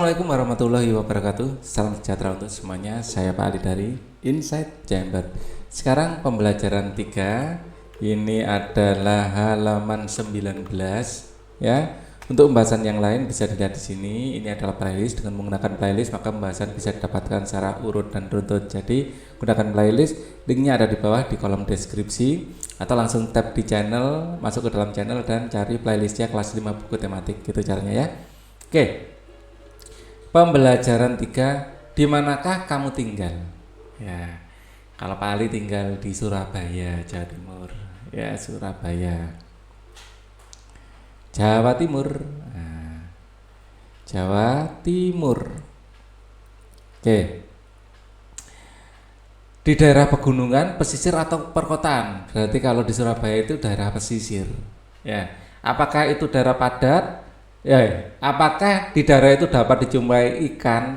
Assalamualaikum warahmatullahi wabarakatuh. Salam sejahtera untuk semuanya. Saya Pak Ali dari Insight Jember. Sekarang pembelajaran 3. Ini adalah halaman 19 ya. Untuk pembahasan yang lain bisa dilihat di sini. Ini adalah playlist. Dengan menggunakan playlist maka pembahasan bisa didapatkan secara urut dan runtut. Jadi gunakan playlist. Linknya ada di bawah di kolom deskripsi atau langsung tap di channel, masuk ke dalam channel dan cari playlistnya kelas 5 buku tematik. Gitu caranya ya. Oke. Pembelajaran 3, di manakah kamu tinggal? Ya, kalau Pak Ali tinggal di Surabaya, Jawa Timur. Ya, Surabaya, Jawa Timur. Nah, Jawa Timur. Oke. Di daerah pegunungan, pesisir atau perkotaan? Berarti kalau di Surabaya itu daerah pesisir. Ya, apakah itu daerah padat? Ya, apakah di daerah itu dapat dijumpai ikan?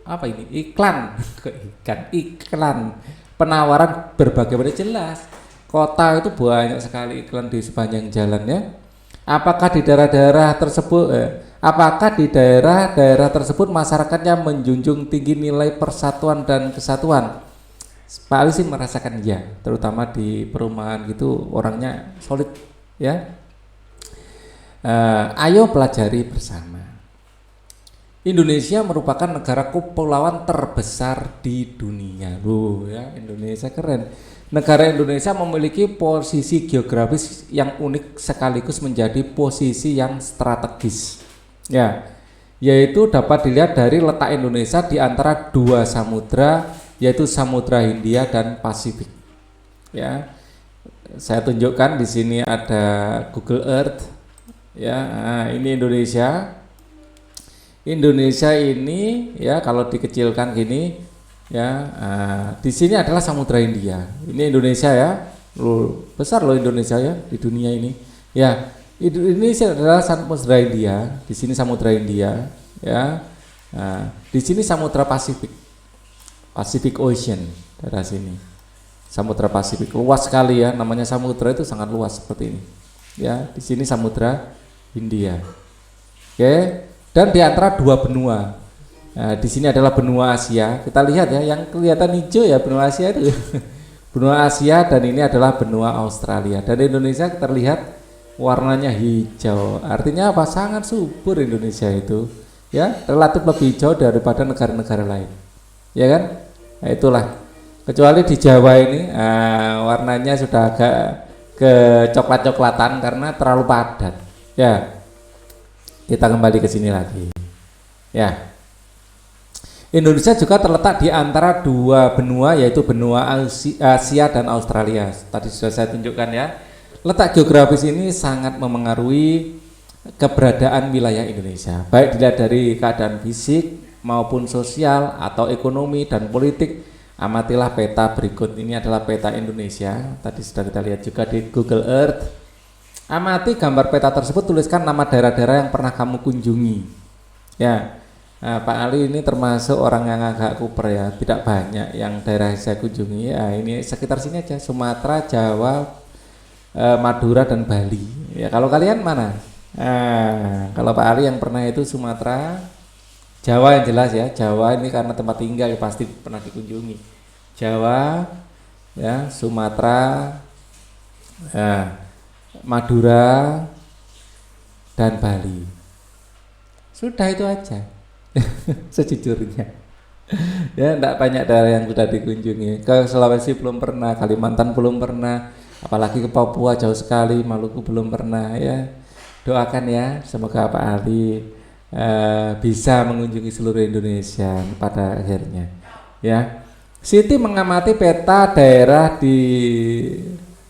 Apa ini? Iklan, iklan penawaran berbagai macam jelas. Kota itu banyak sekali iklan di sepanjang jalan ya. Apakah di daerah-daerah tersebut? Apakah di daerah-daerah tersebut masyarakatnya menjunjung tinggi nilai persatuan dan kesatuan? Pak Ali sih merasakan ya, terutama di perumahan gitu orangnya solid ya. Ayo pelajari bersama. Indonesia merupakan negara kepulauan terbesar di dunia. Loh ya, Indonesia keren. Negara Indonesia memiliki posisi geografis yang unik sekaligus menjadi posisi yang strategis. Ya, yaitu dapat dilihat dari letak Indonesia di antara dua samudra, yaitu Samudra Hindia dan Pasifik. Ya, saya tunjukkan di sini ada Google Earth. Ya, nah, ini Indonesia. Indonesia ini ya kalau dikecilkan gini ya, di sini adalah Samudra Hindia. Ini Indonesia ya, loh, besar loh Indonesia ya di dunia ini. Ya, ini adalah Samudra Hindia. Di sini Samudra Hindia ya. Nah, di sini Samudra Pasifik, Pacific Ocean daerah sini. Samudra Pasifik luas sekali ya, namanya samudra itu sangat luas seperti ini. Ya, di sini Samudra Hindia. Oke, dan di antara dua benua. Nah, di sini adalah benua Asia. Kita lihat ya, yang kelihatan hijau ya benua Asia itu. Benua Asia, dan ini adalah benua Australia. Dan Indonesia terlihat warnanya hijau. Artinya apa? Sangat subur Indonesia itu. Ya, relatif lebih hijau daripada negara-negara lain. Ya kan? Nah, itulah. Kecuali di Jawa ini warnanya sudah agak kecoklat-coklatan karena terlalu padat. Ya, kita kembali ke sini lagi. Ya, Indonesia juga terletak di antara dua benua, yaitu benua Asia dan Australia. Tadi sudah saya tunjukkan ya. Letak geografis ini sangat memengaruhi keberadaan wilayah Indonesia, baik dilihat dari keadaan fisik maupun sosial atau ekonomi dan politik. Amatilah peta berikut. Ini adalah peta Indonesia. Tadi sudah kita lihat juga di Google Earth. Amati gambar peta tersebut, tuliskan nama daerah-daerah yang pernah kamu kunjungi. Ya, nah, Pak Ali ini termasuk orang yang agak kuper ya, tidak banyak yang daerah saya kunjungi. Ya, ini sekitar sini aja, Sumatera, Jawa, Madura dan Bali. Ya, kalau kalian mana? Nah, kalau Pak Ali yang pernah itu Sumatera, Jawa yang jelas ya. Jawa ini karena tempat tinggal ya, pasti pernah dikunjungi. Jawa, ya, Sumatera, ya, Madura dan Bali. Sudah itu aja. Sejujurnya. Ya, enggak banyak daerah yang sudah dikunjungi. Ke Sulawesi belum pernah, Kalimantan belum pernah, apalagi ke Papua jauh sekali, Maluku belum pernah ya. Doakan ya, semoga Pak Ali bisa mengunjungi seluruh Indonesia pada akhirnya. Ya. Siti mengamati peta daerah di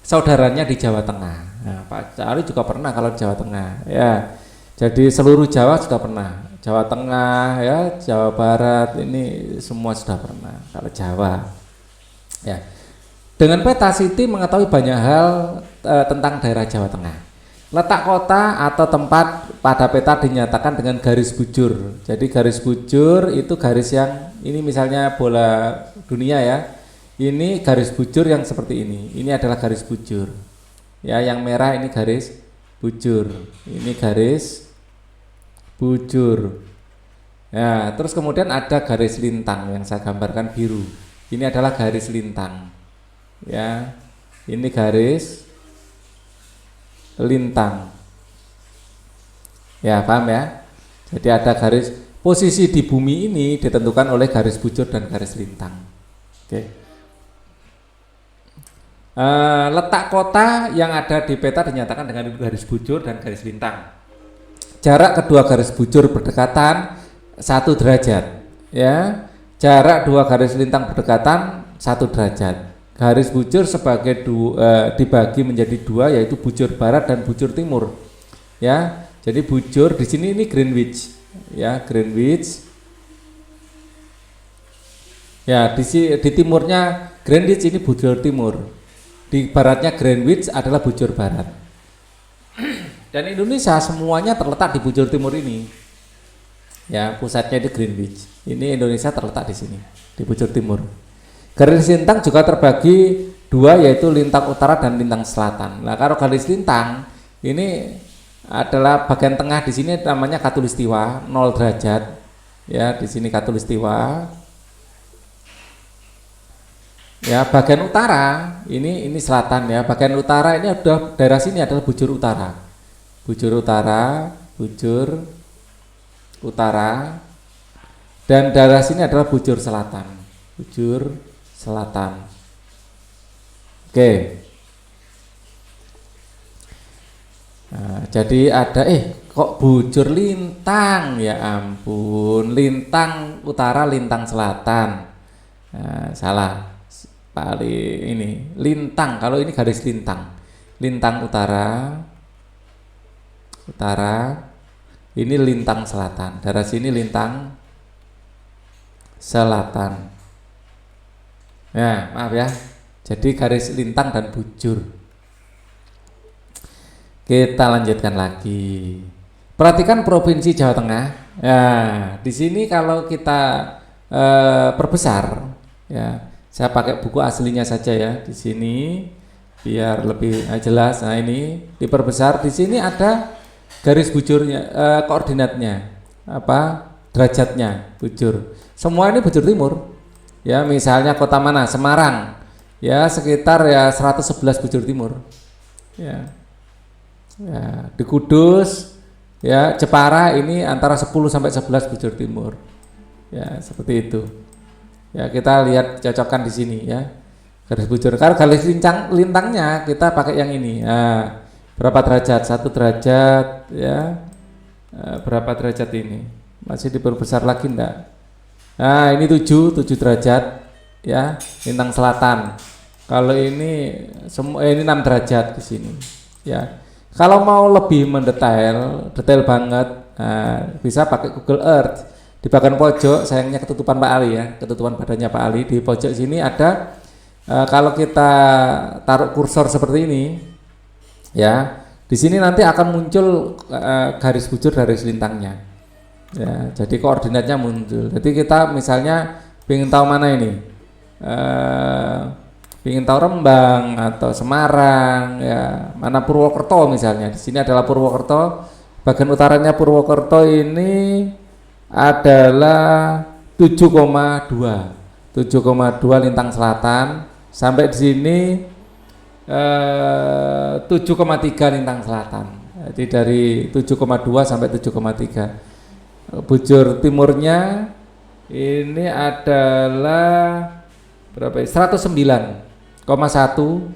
saudaranya di Jawa Tengah. Nah, Pak Ali juga pernah kalau di Jawa Tengah ya. Jadi seluruh Jawa sudah pernah. Jawa Tengah ya, Jawa Barat ini semua sudah pernah kalau Jawa. Ya. Dengan peta Siti mengetahui banyak hal tentang daerah Jawa Tengah. Letak kota atau tempat pada peta dinyatakan dengan garis bujur. Jadi garis bujur itu garis yang ini misalnya bola dunia ya. Ini garis bujur yang seperti ini. Ini adalah garis bujur. Ya, yang merah ini garis bujur. Ini garis bujur. Ya, terus kemudian ada garis lintang yang saya gambarkan biru. Ini adalah garis lintang. Ya, ini garis lintang. Ya, paham ya? Jadi ada garis, posisi di bumi ini ditentukan oleh garis bujur dan garis lintang. Oke. Letak kota yang ada di peta dinyatakan dengan garis bujur dan garis lintang. Jarak kedua garis bujur berdekatan 1 derajat, ya. Jarak dua garis lintang berdekatan 1 derajat. Garis bujur sebagai dibagi menjadi 2, yaitu bujur barat dan bujur timur. Ya, jadi bujur di sini ini Greenwich, ya, Greenwich. Ya, di timurnya Greenwich ini bujur timur. Di baratnya Greenwich adalah bujur barat. Dan Indonesia semuanya terletak di bujur timur ini. Ya, pusatnya di Greenwich. Ini Indonesia terletak di sini, di bujur timur. Garis lintang juga terbagi 2, yaitu lintang utara dan lintang selatan. Nah, kalau garis lintang ini adalah bagian tengah, di sini namanya khatulistiwa 0 derajat. Ya, di sini khatulistiwa. Ya, bagian utara ini selatan ya. Bagian utara ini ada daerah sini adalah bujur utara. Bujur utara, bujur utara, dan daerah sini adalah bujur selatan. Bujur selatan. Oke. Nah, jadi ada kok bujur lintang, ya ampun, lintang utara, lintang selatan. Nah, salah. Paling ini lintang, kalau ini garis lintang. Lintang utara, ini lintang selatan. Daerah sini lintang selatan. Ya, maaf ya. Jadi garis lintang dan bujur. Kita lanjutkan lagi. Perhatikan provinsi Jawa Tengah. Ya, di sini kalau kita perbesar, ya, saya pakai buku aslinya saja ya. Di sini biar lebih jelas. Nah, ini diperbesar. Di sini ada garis bujurnya, koordinatnya, derajatnya bujur. Semua ini bujur timur. Ya, misalnya kota mana? Semarang. Ya, sekitar ya 111 bujur timur. Ya. Ya, di Kudus, ya, Jepara ini antara 10 sampai 11 bujur timur. Ya, seperti itu. Ya, kita lihat cocokkan di sini ya. Garis bujur. Kalau garis lintangnya kita pakai yang ini. Nah, berapa derajat? 1 derajat ya. Berapa derajat ini? Masih diperbesar lagi enggak? Nah, ini 7 derajat ya, lintang selatan. Kalau ini ini 6 derajat di sini. Ya. Kalau mau lebih mendetail, detail banget, bisa pakai Google Earth. Di bagian pojok, sayangnya ketutupan Pak Ali ya, ketutupan badannya Pak Ali. Di pojok sini ada, kalau kita taruh kursor seperti ini, ya, di sini nanti akan muncul garis bujur garis lintangnya. Ya, jadi koordinatnya muncul. Jadi kita misalnya ingin tahu mana ini, ingin tahu Rembang atau Semarang, ya, mana Purwokerto misalnya. Di sini adalah Purwokerto. Bagian utaranya Purwokerto ini adalah 7,2 lintang selatan, sampai di sini 7,3 lintang selatan. Jadi dari 7,2 sampai 7,3. Bujur timurnya ini adalah berapa? 109,1,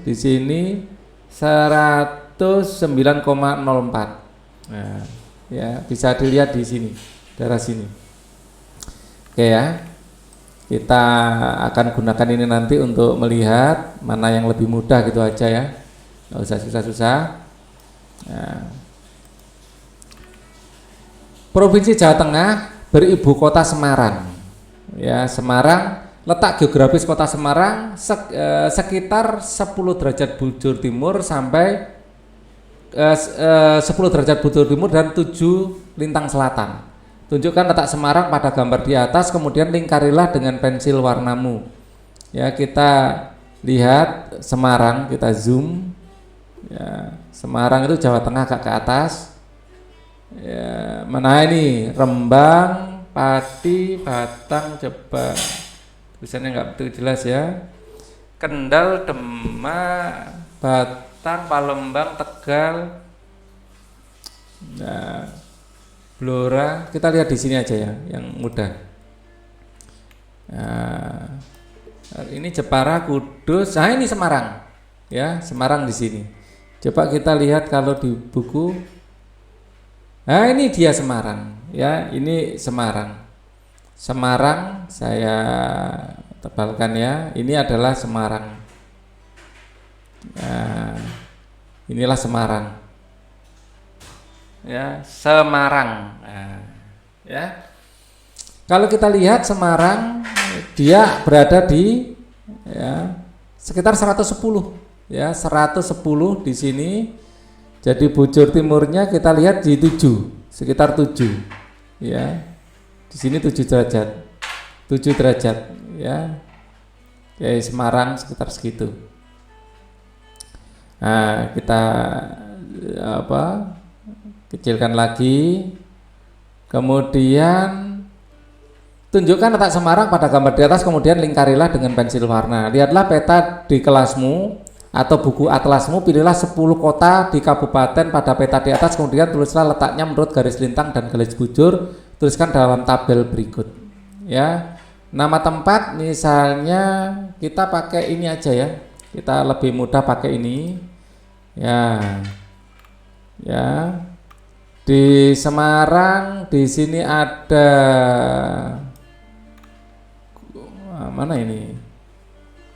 di sini 109,04. Nah, ya, bisa dilihat di sini, daerah sini. Oke ya. Kita akan gunakan ini nanti untuk melihat mana yang lebih mudah gitu aja ya. Nggak usah susah-susah. Nah. Provinsi Jawa Tengah beribu kota Semarang. Ya, Semarang, letak geografis kota Semarang sekitar 10 derajat bujur timur sampai 10 derajat bujur timur dan 7 lintang selatan. Tunjukkan letak Semarang pada gambar di atas, kemudian lingkarilah dengan pensil warnamu. Ya, kita lihat Semarang, kita zoom. Ya, Semarang itu Jawa Tengah agak ke atas. Ya, mana ini? Rembang, Pati, Batang, coba tulisannya nggak betul jelas ya. Kendal, Demak, Batang, Palembang, Tegal, nah, Blora. Kita lihat di sini aja ya, yang mudah. Nah, ini Jepara, Kudus. Nah ini Semarang, ya Semarang di sini. Coba kita lihat kalau di buku. Nah ini dia Semarang, ya ini Semarang. Semarang saya tebalkan ya. Ini adalah Semarang. Nah, inilah Semarang. Ya Semarang. Nah, ya. Kalau kita lihat Semarang, dia berada di ya, sekitar 110 ya, 110 di sini. Jadi bujur timurnya kita lihat di 7, sekitar 7 ya. Di sini 7 derajat. 7 derajat ya. Kayak Semarang sekitar segitu. Nah, kita kecilkan lagi. Kemudian tunjukkan letak Semarang pada gambar di atas, kemudian lingkarilah dengan pensil warna. Lihatlah peta di kelasmu atau buku atlasmu, pilihlah 10 kota di kabupaten pada peta di atas, kemudian tulislah letaknya menurut garis lintang dan garis bujur, tuliskan dalam tabel berikut. Ya, nama tempat misalnya kita pakai ini aja ya, kita lebih mudah pakai ini. Ya, ya. Di Semarang di sini ada mana ini?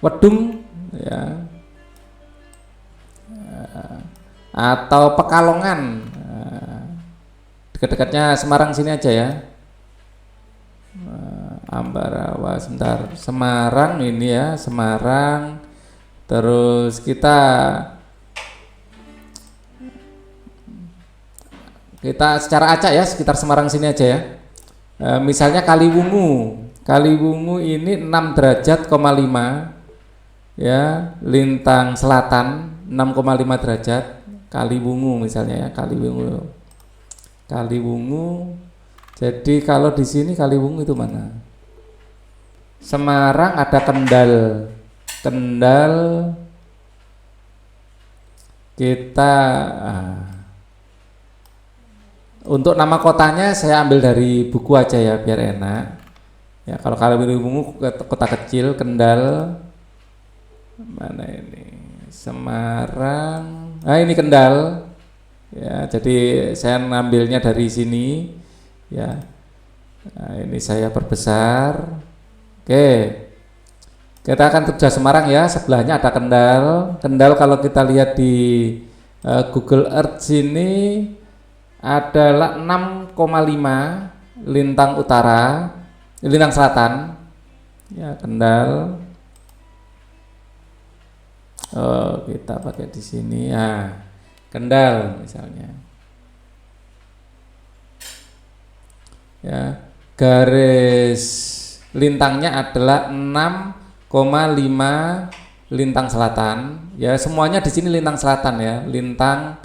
Wedung ya. Atau Pekalongan. Dekat-dekatnya Semarang sini aja ya. Ambarawa sebentar. Semarang ini ya, Semarang. Terus kita secara acak ya, sekitar Semarang sini aja ya. Misalnya Kaliwungu. Kaliwungu ini 6 derajat, 5 ya, lintang selatan 6,5 derajat. Kaliwungu misalnya ya, Kaliwungu. Kaliwungu. Jadi kalau di sini Kaliwungu itu mana? Semarang ada Kendal. Kendal kita untuk nama kotanya saya ambil dari buku aja ya biar enak. Ya kalau Kaliwungu kota kecil, Kendal mana ini? Semarang. Nah ini Kendal. Ya, jadi saya ngambilnya dari sini. Ya. Nah, ini saya perbesar. Oke. Kita akan kerja Semarang ya. Sebelahnya ada Kendal. Kendal kalau kita lihat di Google Earth sini adalah 6,5 lintang utara, lintang selatan. Ya, Kendal. Oh, kita pakai di sini ya. Kendal misalnya. Ya, garis lintangnya adalah 6,5 lintang selatan. Ya, semuanya di sini lintang selatan ya, lintang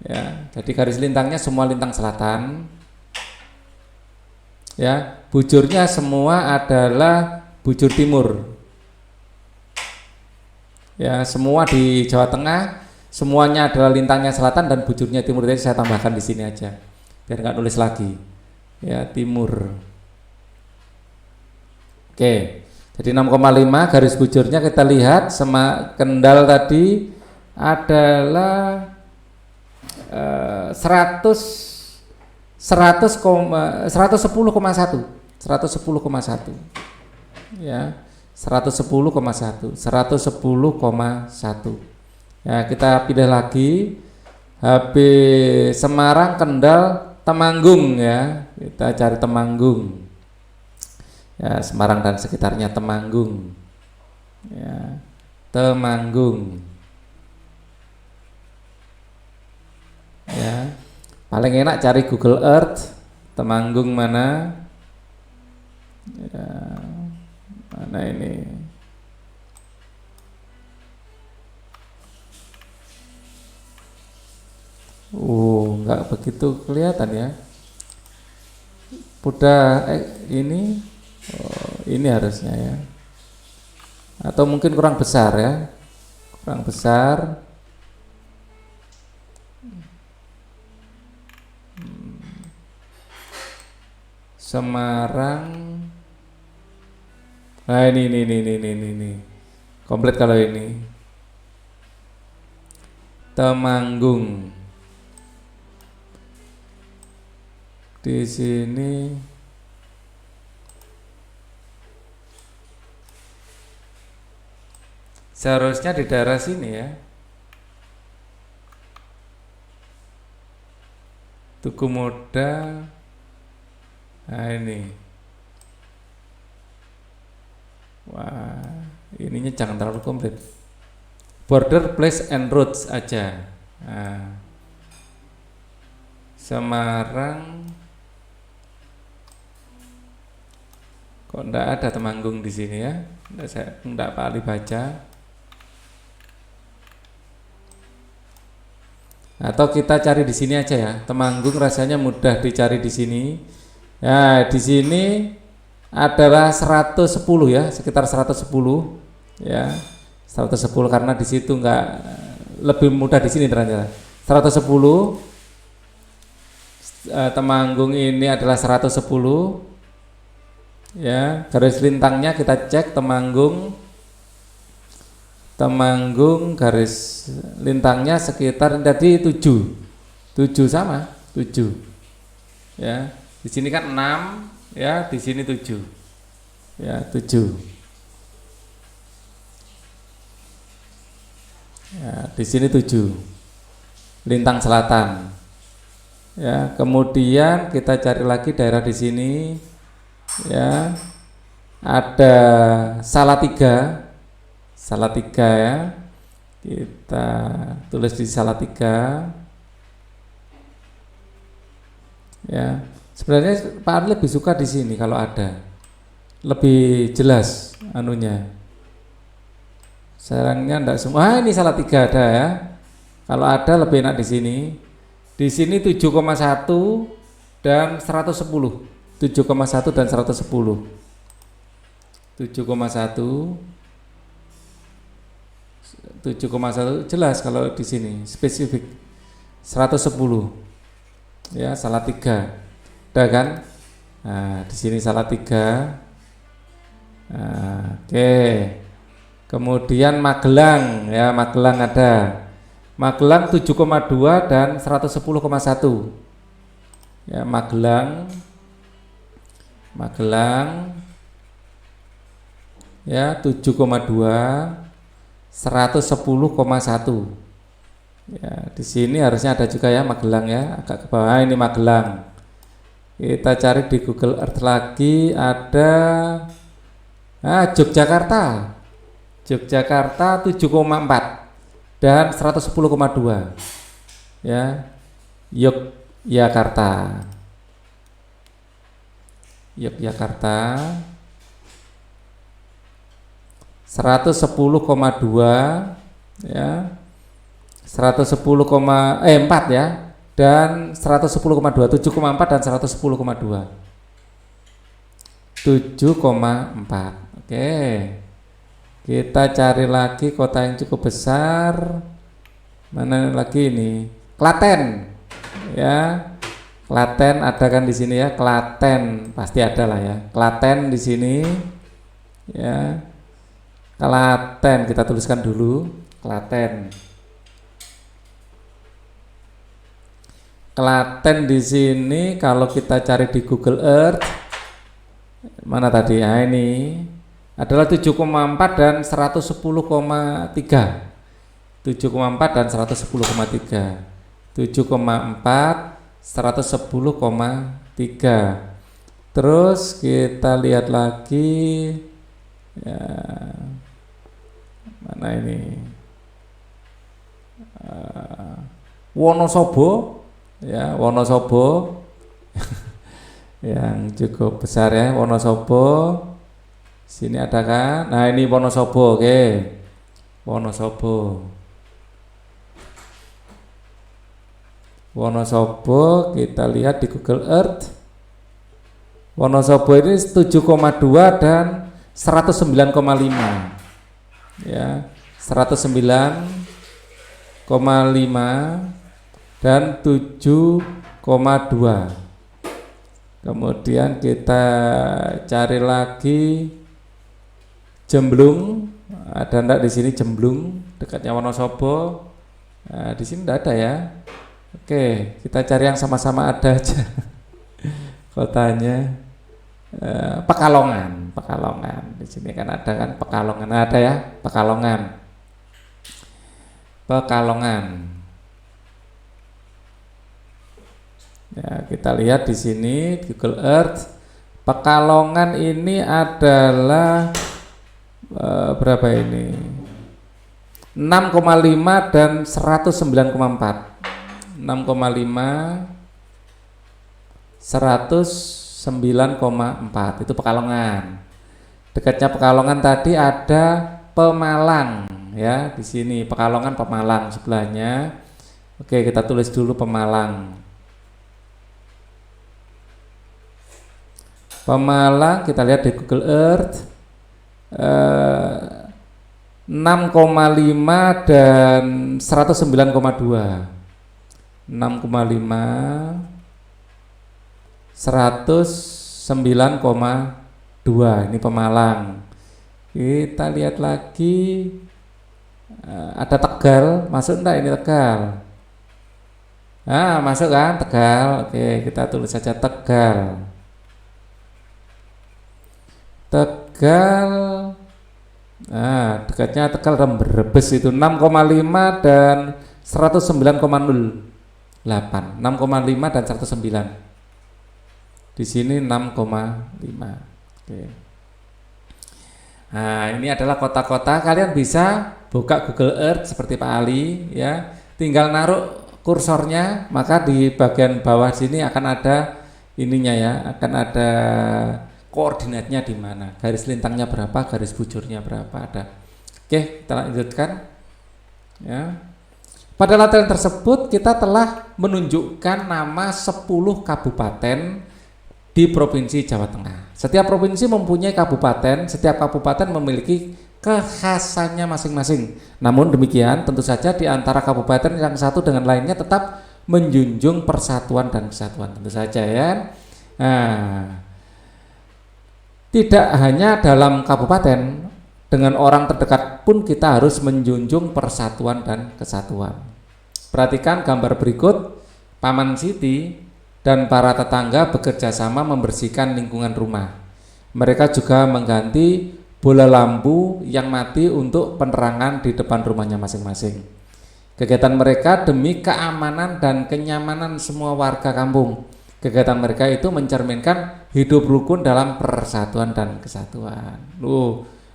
ya. Jadi garis lintangnya semua lintang selatan. Ya, bujurnya semua adalah bujur timur. Ya, semua di Jawa Tengah semuanya adalah lintangnya selatan dan bujurnya timur. Jadi saya tambahkan di sini aja biar nggak nulis lagi. Ya, timur. Oke. Jadi 6,5 garis bujurnya kita lihat Kendal tadi adalah 110,1 ya, 110,1 ya. Kita pilih lagi HP Semarang, Kendal, Temanggung ya, kita cari Temanggung ya, Semarang dan sekitarnya Temanggung ya, Temanggung ya. Paling enak cari Google Earth Temanggung mana ya, mana ini. Nggak begitu kelihatan ya. Udah ini ini harusnya ya. Atau mungkin kurang besar ya. Kurang besar. Semarang. Nah ini. Komplit kalau ini. Temanggung. Di sini seharusnya di daerah sini ya. Tugu Muda. Nah ini. Wah, ininya jangan terlalu komplit. Border, place and roads aja. Nah. Semarang. Kok enggak ada Temanggung di sini ya? Enggak Pak Ali baca. Atau kita cari di sini aja ya. Temanggung rasanya mudah dicari di sini. Ya, di sini adalah 110 ya, sekitar 110 ya. 110 karena di situ enggak lebih mudah di sini ternyata. 110 Temanggung ini adalah 110 ya, garis lintangnya kita cek Temanggung garis lintangnya sekitar tadi 7 sama 7 ya, di sini kan 6 ya, di sini 7 ya, 7 ya, di sini 7 lintang selatan ya. Kemudian kita cari lagi daerah di sini ya, ada Salatiga ya, kita tulis di Salatiga ya. Sebenarnya Pak Ari lebih suka di sini kalau ada, lebih jelas anunya. Sayangnya enggak semua. Ini Salatiga ada ya. Kalau ada lebih enak di sini. Di sini 7,1 dan 110. 7,1 dan 110. 7,1 jelas kalau di sini spesifik 110 ya, Salatiga udah kan. Nah, di sini Salatiga. Nah, oke. Kemudian Magelang ya, Magelang ada. Magelang 7,2 dan 110,1 ya, Magelang ya, 7,2 110,1 ya. Di sini harusnya ada juga ya Magelang ya, agak ke bawah. Ini Magelang. Kita cari di Google Earth lagi, ada Yogyakarta 7,4 dan 110,2 ya, Yogyakarta 110,2 ya, 4 ya, dan 110,2 7,4 dan 110,2 7,4. Oke, kita cari lagi kota yang cukup besar. Mana lagi ini? Klaten ya. Klaten ada kan di sini ya, Klaten pasti ada lah ya. Klaten di sini ya. Klaten kita tuliskan dulu, Klaten. Klaten di sini kalau kita cari di Google Earth, mana tadi? Nah, ini adalah 7,4 dan 110,3. 7,4 dan 110,3. 7,4 110,3. Terus kita lihat lagi ya, mana ini, Wonosobo ya, Wonosobo yang cukup besar ya, Wonosobo. Sini ada kan? Nah ini Wonosobo, oke. Wonosobo kita lihat di Google Earth Wonosobo ini 7,2 dan 109,5 ya, 109,5 dan 7,2. Kemudian kita cari lagi Jemblung, ada enggak di sini Jemblung dekatnya Wonosobo? Nah, di sini enggak ada ya. Oke, kita cari yang sama-sama ada aja. Kotanya Pekalongan. Di sini kan ada kan Pekalongan, ada ya Pekalongan. Ya, kita lihat di sini Google Earth. Pekalongan ini adalah berapa ini? 6,5 dan 109,4. 6,5 109,4 itu Pekalongan. Dekatnya Pekalongan tadi ada Pemalang ya, di sini Pekalongan Pemalang sebelahnya. Oke, kita tulis dulu Pemalang. Pemalang kita lihat di Google Earth 6,5 dan 109,2. 6,5 109,2 ini Pemalang. Kita lihat lagi ada Tegal, masuk enggak ini Tegal? Nah, masuk kan Tegal. Oke, kita tulis saja Tegal. Nah, dekatnya Tegal dan Brebes itu 6,5 dan 109,08. 6,5 dan 109. Di sini 6,5. Oke. Nah, ini adalah kota-kota. Kalian bisa buka Google Earth seperti Pak Ali ya. Tinggal naruh kursornya, maka di bagian bawah sini akan ada ininya ya, akan ada koordinatnya di mana, garis lintangnya berapa, garis bujurnya berapa ada. Oke, kita lanjutkan. Ya. Pada latihan tersebut kita telah menunjukkan nama 10 kabupaten di Provinsi Jawa Tengah. Setiap provinsi mempunyai kabupaten, setiap kabupaten memiliki kekhasannya masing-masing. Namun demikian, tentu saja di antara kabupaten yang satu dengan lainnya tetap menjunjung persatuan dan kesatuan, tentu saja ya. Nah, tidak hanya dalam kabupaten, dengan orang terdekat pun kita harus menjunjung persatuan dan kesatuan. Perhatikan gambar berikut. Paman Siti dan para tetangga bekerja sama membersihkan lingkungan rumah. Mereka juga mengganti bola lampu yang mati untuk penerangan di depan rumahnya masing-masing. Kegiatan mereka demi keamanan dan kenyamanan semua warga kampung. Kegiatan mereka itu mencerminkan hidup rukun dalam persatuan dan kesatuan.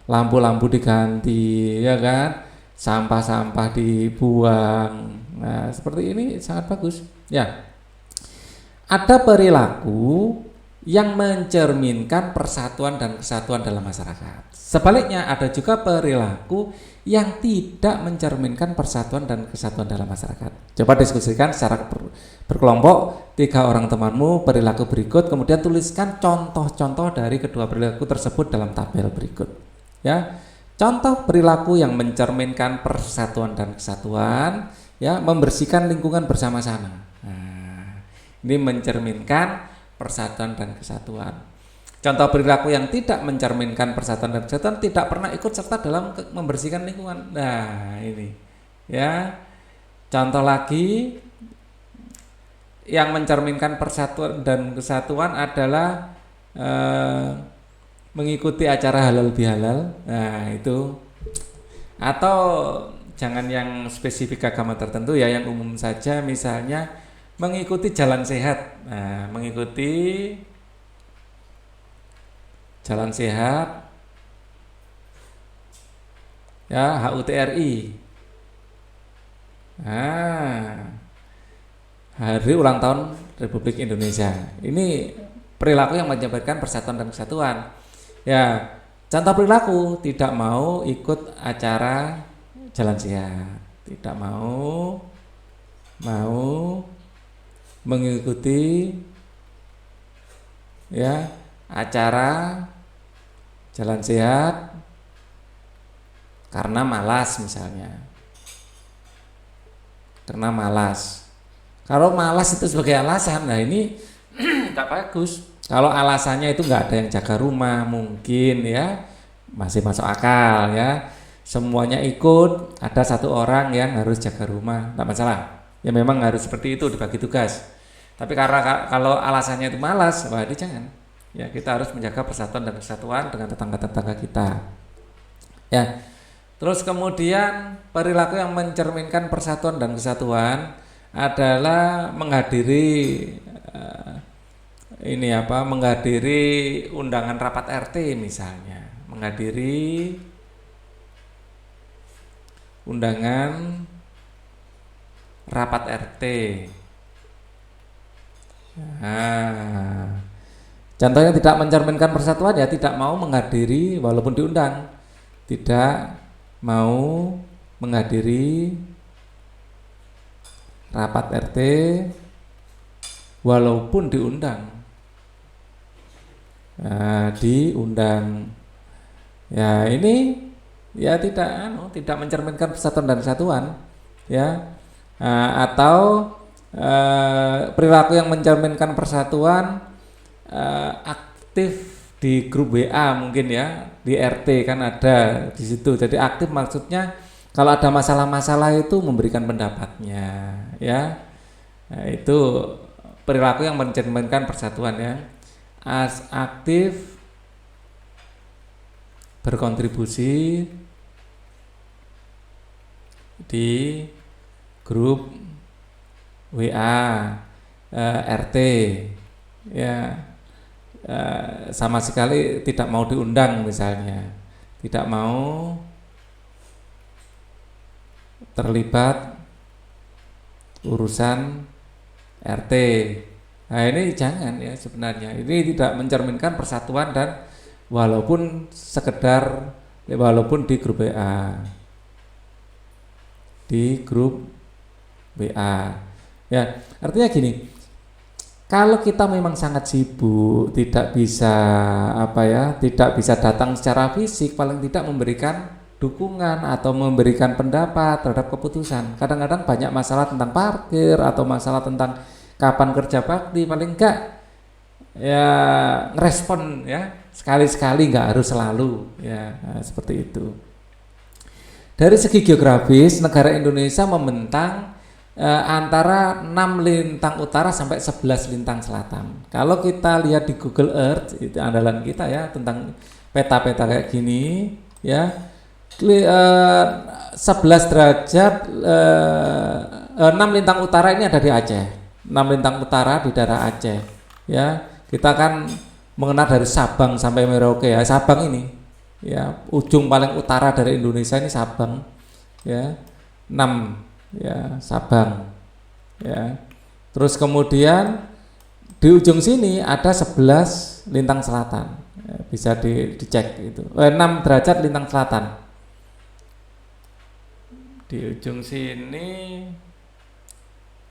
Lampu-lampu diganti, ya kan? Sampah-sampah dibuang. Nah, seperti ini sangat bagus. Ya. Ada perilaku yang mencerminkan persatuan dan kesatuan dalam masyarakat. Sebaliknya, ada juga perilaku yang tidak mencerminkan persatuan dan kesatuan dalam masyarakat. Coba diskusikan secara berkelompok 3 orang temanmu perilaku berikut, kemudian tuliskan contoh-contoh dari kedua perilaku tersebut dalam tabel berikut. Ya, contoh perilaku yang mencerminkan persatuan dan kesatuan, ya, membersihkan lingkungan bersama-sama. Nah, ini mencerminkan persatuan dan kesatuan. Contoh perilaku yang tidak mencerminkan persatuan dan kesatuan, tidak pernah ikut serta dalam membersihkan lingkungan. Nah, ini ya. Contoh lagi yang mencerminkan persatuan dan kesatuan adalah mengikuti acara halal bihalal. Nah, itu. Atau jangan yang spesifik agama tertentu ya, yang umum saja, misalnya mengikuti jalan sehat. Nah, mengikuti jalan sehat ya, HUTRI. Nah, hari ulang tahun Republik Indonesia. Ini perilaku yang menjabarkan persatuan dan kesatuan. Ya, contoh perilaku tidak mau ikut acara jalan sehat, tidak mau mengikuti ya acara jalan sehat karena malas misalnya. Karena malas. Kalau malas itu sebagai alasan, nah ini nggak bagus. Kalau alasannya itu nggak ada yang jaga rumah, mungkin ya masih masuk akal ya. Semuanya ikut, ada satu orang yang harus jaga rumah, nggak masalah. Ya memang harus seperti itu, dibagi tugas. Tapi karena kalau alasannya itu malas, wah itu jangan. Ya kita harus menjaga persatuan dan kesatuan dengan tetangga-tetangga kita. Ya. Terus kemudian perilaku yang mencerminkan persatuan dan kesatuan adalah menghadiri menghadiri undangan rapat RT misalnya, menghadiri undangan rapat RT. Nah, contohnya tidak mencerminkan persatuan ya tidak mau menghadiri walaupun diundang, tidak mau menghadiri rapat RT walaupun diundang. Nah, diundang. Ya ini ya tidak mencerminkan persatuan dan kesatuan ya. Atau perilaku yang mencerminkan persatuan aktif di grup WA mungkin ya, di RT kan ada di situ. Jadi aktif maksudnya kalau ada masalah-masalah itu memberikan pendapatnya ya. Nah, itu perilaku yang mencerminkan persatuan ya. Aktif berkontribusi di grup WA RT ya, sama sekali tidak mau diundang misalnya, tidak mau terlibat urusan RT. Nah ini jangan ya, sebenarnya ini tidak mencerminkan persatuan dan walaupun di grup WA, ya artinya gini, kalau kita memang sangat sibuk tidak bisa datang secara fisik, paling tidak memberikan dukungan atau memberikan pendapat terhadap keputusan. Kadang-kadang banyak masalah tentang parkir atau masalah tentang kapan kerja bakti, paling enggak ya ngerespon ya, sekali-sekali, nggak harus selalu ya. Nah, seperti itu. Dari segi geografis, negara Indonesia membentang antara 6 lintang utara sampai 11 lintang selatan. Kalau kita lihat di Google Earth, itu andalan kita ya, tentang peta-peta kayak gini ya, 11 derajat 6 lintang utara ini ada di Aceh. 6 lintang utara di daerah Aceh ya. Kita kan mengenal dari Sabang sampai Merauke ya. Sabang ini ya, ujung paling utara dari Indonesia ini Sabang ya. 6 ya, Sabang ya. Terus kemudian di ujung sini ada 11 lintang selatan ya, bisa dicek itu 6 derajat lintang selatan. Di ujung sini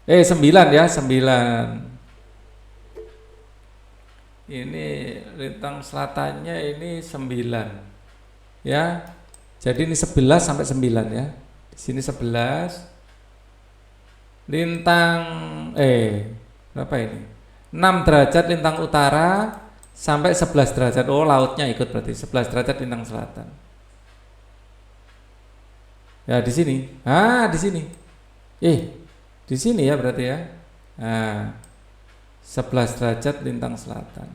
9 ya, 9. Ini lintang selatannya ini 9 ya. Jadi ini 11 sampai 9 ya. Di sini 11 lintang berapa ini? 6 derajat lintang utara sampai 11 derajat. Oh, lautnya ikut berarti 11 derajat lintang selatan. Ya di sini. Di sini. Di sini ya berarti ya. 11 derajat lintang selatan.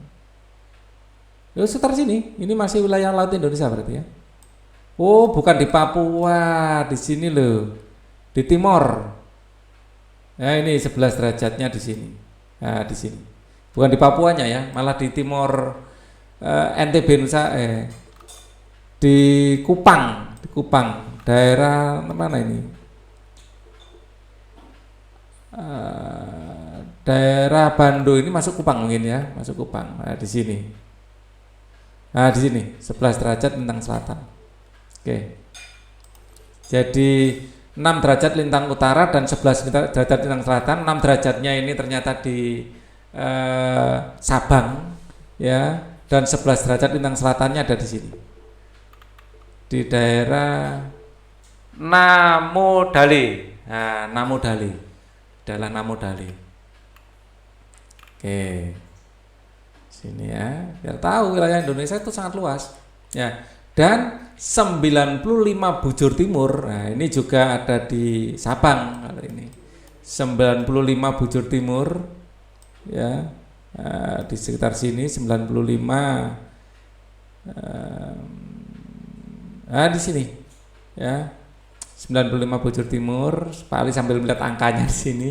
Sekitar sini. Ini masih wilayah laut Indonesia berarti ya. Oh, bukan di Papua, di sini loh. Di timur. Nah, ini 11 derajatnya di sini. Nah, di sini. Bukan di Papuanya ya, malah di timur NTB Nusa di Kupang, daerah mana ini? Daerah Bando ini masuk Kupang mungkin ya, masuk Kupang. Nah, di sini. Nah, di sini 11 derajat lintang selatan. Oke. Jadi 6 derajat lintang utara dan 11 derajat lintang selatan. 6 derajatnya ini ternyata di Sabang ya. dan 11 derajat lintang selatannya ada di sini. Di daerah Namodale. Nah, Namodale. Adalah Namodale. Oke. Sini ya, biar tahu wilayah Indonesia itu sangat luas. Ya. Dan 95 bujur timur. Nah, ini juga ada di Sabang kalau ini. 95 bujur timur ya. Di sekitar sini 95 di sini ya, 95 bujur timur. Pak Ali sambil melihat angkanya di sini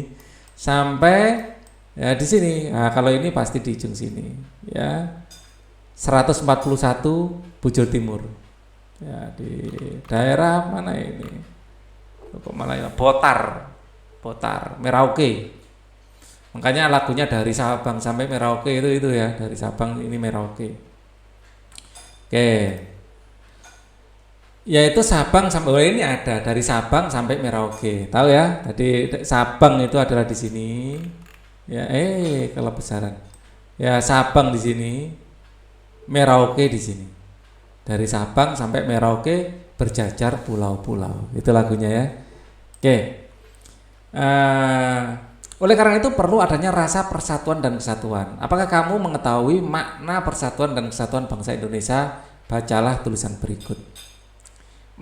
sampai ya di sini. Nah, kalau ini pasti di ujung sini ya, 141 bujur timur ya, di daerah mana ini kok malah ya, Botar Merauke. Makanya lagunya dari Sabang sampai Merauke itu ya, dari Sabang ini Merauke. Oke. Yaitu Sabang sampai ini ada dari Sabang sampai Merauke. Tahu ya? Tadi Sabang itu adalah di sini. Ya, kalau besaran. Ya, Sabang di sini, Merauke di sini. Dari Sabang sampai Merauke berjajar pulau-pulau. Itu lagunya ya. Oke. Oleh karena itu perlu adanya rasa persatuan dan kesatuan. Apakah kamu mengetahui makna persatuan dan kesatuan bangsa Indonesia? Bacalah tulisan berikut.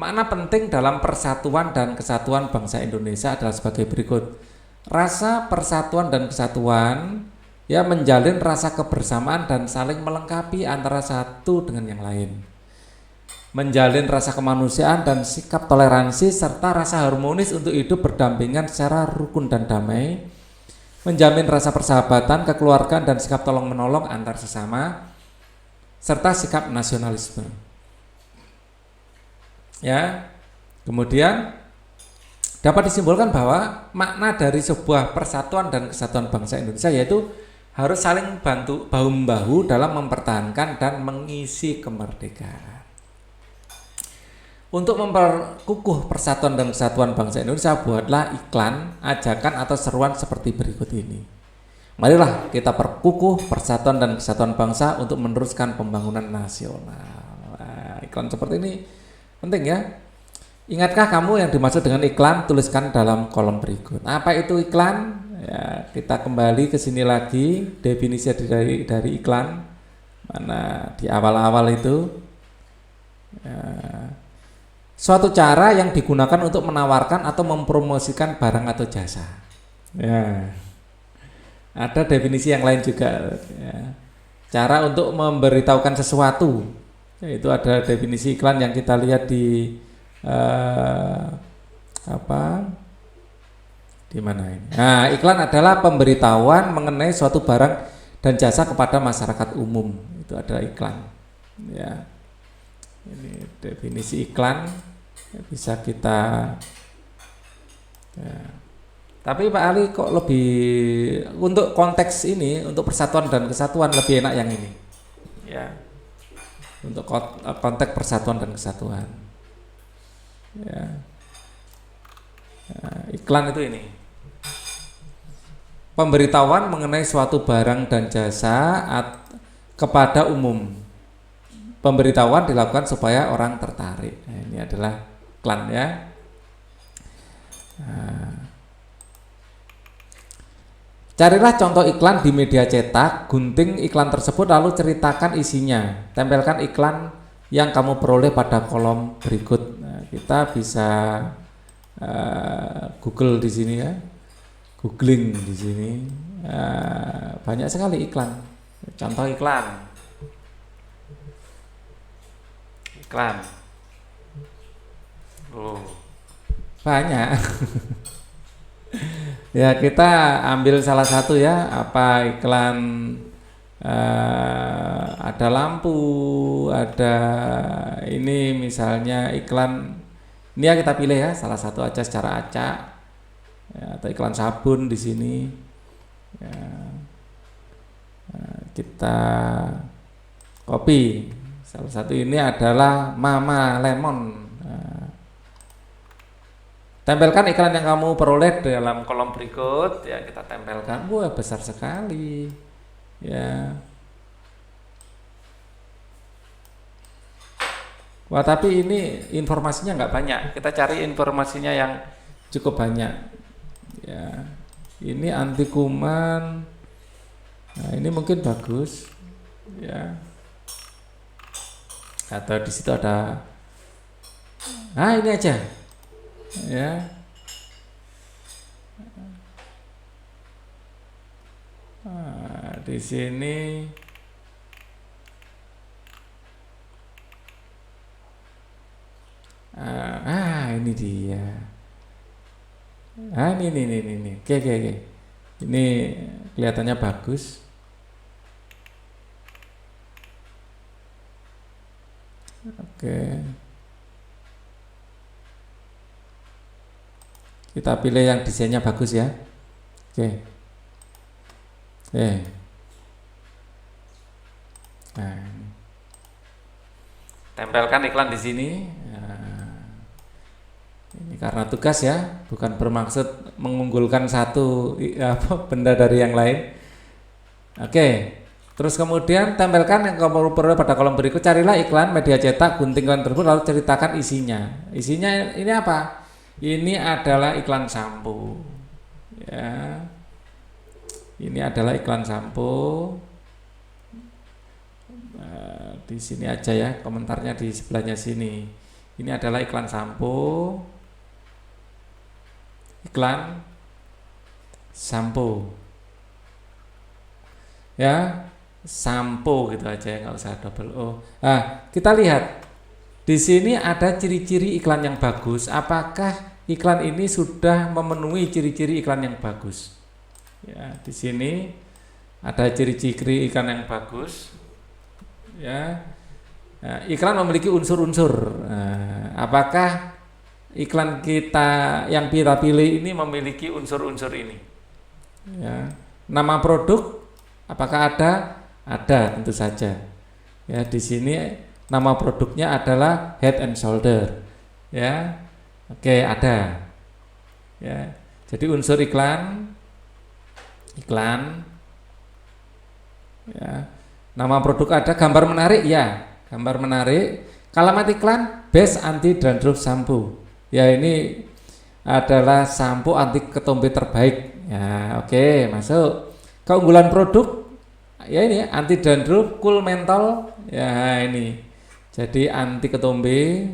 Makna penting dalam persatuan dan kesatuan bangsa Indonesia adalah sebagai berikut. Rasa persatuan dan kesatuan ya menjalin rasa kebersamaan dan saling melengkapi antara satu dengan yang lain. Menjalin rasa kemanusiaan dan sikap toleransi serta rasa harmonis untuk hidup berdampingan secara rukun dan damai. Menjamin rasa persahabatan, kekeluargaan dan sikap tolong-menolong antar sesama serta sikap nasionalisme. Ya. Kemudian dapat disimpulkan bahwa makna dari sebuah persatuan dan kesatuan bangsa Indonesia yaitu harus saling bantu bahu-membahu dalam mempertahankan dan mengisi kemerdekaan. Untuk memperkukuh persatuan dan kesatuan bangsa Indonesia, buatlah iklan, ajakan atau seruan seperti berikut ini. Marilah kita perkukuh persatuan dan kesatuan bangsa untuk meneruskan pembangunan nasional. Nah, iklan seperti ini penting ya. Ingatkah kamu yang dimaksud dengan iklan? Tuliskan dalam kolom berikut. Apa itu iklan? Ya, kita kembali ke sini lagi, definisi dari iklan. Mana di awal-awal itu? Ya. Suatu cara yang digunakan untuk menawarkan atau mempromosikan barang atau jasa. Ya. Ada definisi yang lain juga. Ya. Cara untuk memberitahukan sesuatu. Itu ada definisi iklan yang kita lihat di di mana ini? Nah, iklan adalah pemberitahuan mengenai suatu barang dan jasa kepada masyarakat umum. Itu adalah iklan. Ya. Ini definisi iklan bisa kita ya. Tapi Pak Ali kok lebih untuk konteks ini, untuk persatuan dan kesatuan lebih enak yang ini ya, untuk konteks persatuan dan kesatuan ya. Nah, iklan itu ini pemberitahuan mengenai suatu barang dan jasa kepada umum. Pemberitahuan dilakukan supaya orang tertarik. Nah, ini adalah iklan ya. Nah, carilah contoh iklan di media cetak, gunting iklan tersebut lalu ceritakan isinya. Tempelkan iklan yang kamu peroleh pada kolom berikut. Nah, kita bisa Google di sini ya, googling di sini. Banyak sekali iklan. Contoh iklan. Banyak. Ya, kita ambil salah satu ya, apa iklan ada lampu, ada ini misalnya iklan ini ya, kita pilih ya salah satu aja secara acak ya, atau iklan sabun di sini ya, kita copy. Salah satu ini adalah Mama Lemon. Nah, tempelkan iklan yang kamu peroleh dalam kolom berikut ya, kita tempelkan. Wah, besar sekali ya. Wah, tapi ini informasinya nggak banyak. Kita cari informasinya yang cukup banyak. Ya, ini anti kuman. Nah, ini mungkin bagus. Ya. Atau di situ ada. Ah, ini aja. Ya. Nah, di sini. Ini dia. Ini. Oke. Ini kelihatannya bagus. Oke. Kita pilih yang desainnya bagus ya. Oke. Nah, tempelkan iklan di sini. Ini karena tugas ya, bukan bermaksud mengunggulkan satu benda dari yang lain. Oke, terus kemudian tempelkan yang kamu perlu pada kolom berikut. Carilah iklan media cetak gunting iklan tersebut lalu ceritakan isinya. Isinya ini apa? Ini adalah iklan sampo. Ya, ini adalah iklan sampo. Di sini aja ya, komentarnya di sebelahnya sini. Ini adalah iklan sampo. Iklan sampo ya, sampo gitu aja ya, nggak usah double O. Kita lihat di sini ada ciri-ciri iklan yang bagus. Apakah iklan ini sudah memenuhi ciri-ciri iklan yang bagus? Ya, di sini ada ciri-ciri iklan yang bagus. Ya, iklan memiliki unsur-unsur. Apakah iklan kita yang kita pilih ini memiliki unsur-unsur ini? Ya. Nama produk apakah ada? Ada, tentu saja. Ya, di sini nama produknya adalah Head and Shoulder. Ya. Oke, ada. Ya. Jadi unsur iklan ya. Nama produk ada, gambar menarik ya, gambar menarik. Kalimat iklan best anti dandruff shampoo. Ya, ini adalah sampo anti ketombe terbaik. Ya, oke, masuk. Keunggulan produk ya ini anti dandruff cool menthol. Ya, ini. Jadi anti ketombe.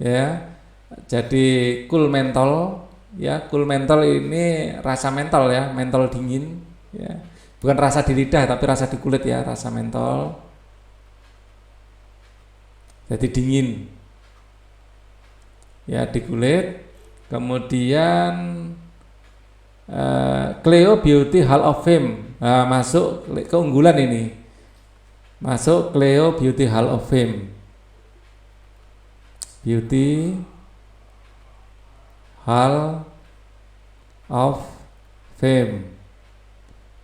Ya. Jadi cool menthol ya, cool menthol ini rasa mentol ya, mentol dingin ya. Bukan rasa di lidah tapi rasa di kulit ya, rasa mentol. Jadi dingin ya di kulit. Kemudian Cleo Beauty Hall of Fame. Masuk keunggulan ini, masuk Cleo Beauty Hall of Fame. Beauty Hall of Fame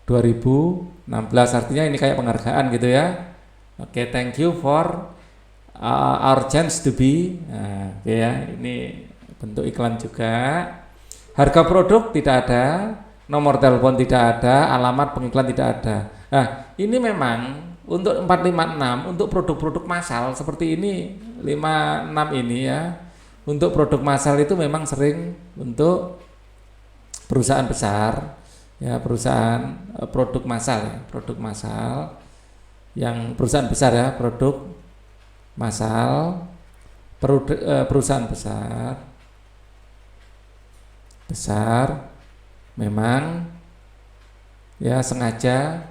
2016, artinya ini kayak penghargaan gitu ya. Oke, thank you for our chance to be. Oke ya, ini bentuk iklan juga. Harga produk tidak ada, nomor telepon tidak ada, alamat pengiklan tidak ada. Ini memang untuk 456, untuk produk-produk massal seperti ini 56 ini ya. Untuk produk massal itu memang sering untuk perusahaan besar ya, perusahaan produk massal ya, produk massal yang perusahaan besar ya, produk massal, perusahaan besar memang ya sengaja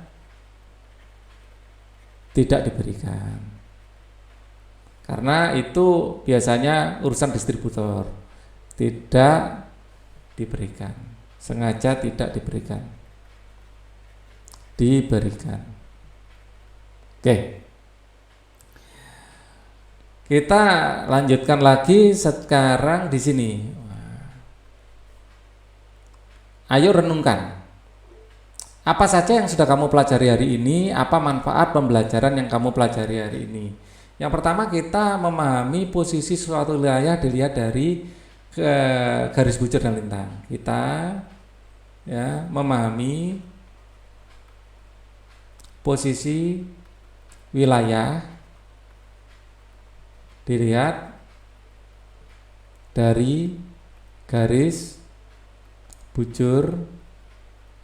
tidak diberikan, karena itu biasanya urusan distributor, tidak diberikan, sengaja tidak diberikan. Oke, kita lanjutkan lagi sekarang di sini. Ayo renungkan, apa saja yang sudah kamu pelajari hari ini, apa manfaat pembelajaran yang kamu pelajari hari ini. Yang pertama, kita memahami posisi suatu wilayah dilihat dari garis bujur dan lintang. Kita ya memahami posisi wilayah dilihat dari garis bujur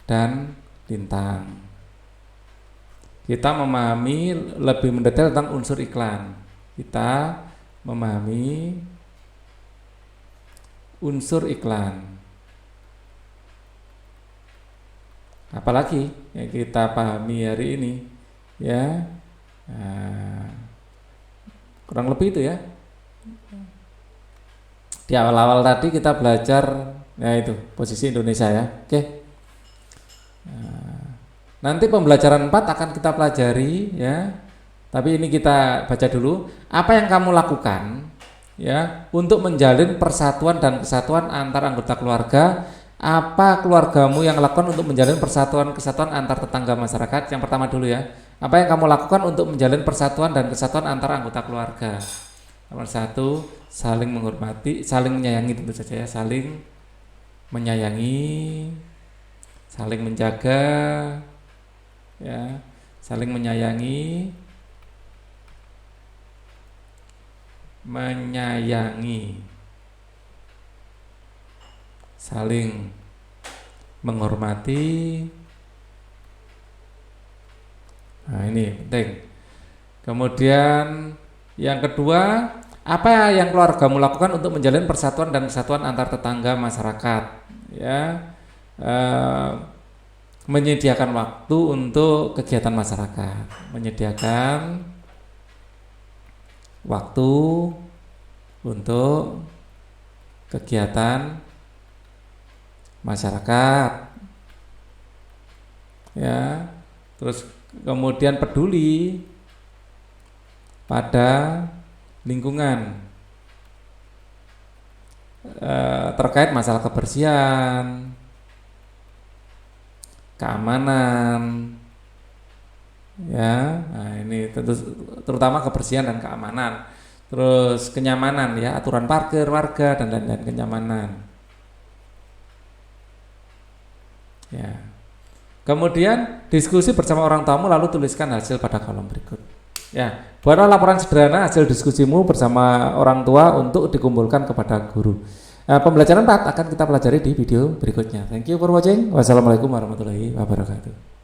dan lintang. Kita memahami lebih mendetail tentang unsur iklan. Kita memahami unsur iklan. Apalagi yang kita pahami hari ini, ya, kurang lebih itu ya. Di awal-awal tadi kita belajar, ya itu posisi Indonesia ya. Oke. Nanti pembelajaran 4 akan kita pelajari ya. Tapi ini kita baca dulu. Apa yang kamu lakukan ya untuk menjalin persatuan dan kesatuan antar anggota keluarga? Apa keluargamu yang lakukan untuk menjalin persatuan-kesatuan antar tetangga masyarakat? Yang pertama dulu ya. Apa yang kamu lakukan untuk menjalin persatuan dan kesatuan antar anggota keluarga? Nomor 1, saling menghormati, saling menyayangi tentu saja ya, saling menyayangi, saling menjaga, ya, saling menyayangi, saling menghormati. Nah ini penting. Kemudian yang kedua, apa yang keluargamu lakukan untuk menjalin persatuan dan kesatuan antar tetangga masyarakat? Ya, menyediakan waktu untuk kegiatan masyarakat, menyediakan waktu untuk kegiatan masyarakat, ya. Terus kemudian peduli pada lingkungan, terkait masalah kebersihan, keamanan, ya. Nah ini tentu terutama kebersihan dan keamanan. Terus kenyamanan ya, aturan parkir warga dan lain-lain, kenyamanan. Ya. Kemudian diskusi bersama orang tamu lalu tuliskan hasil pada kolom berikut. Ya, buatlah laporan sederhana hasil diskusimu bersama orang tua untuk dikumpulkan kepada guru. Pembelajaran 4 akan kita pelajari di video berikutnya. Thank you for watching. Wassalamualaikum warahmatullahi wabarakatuh.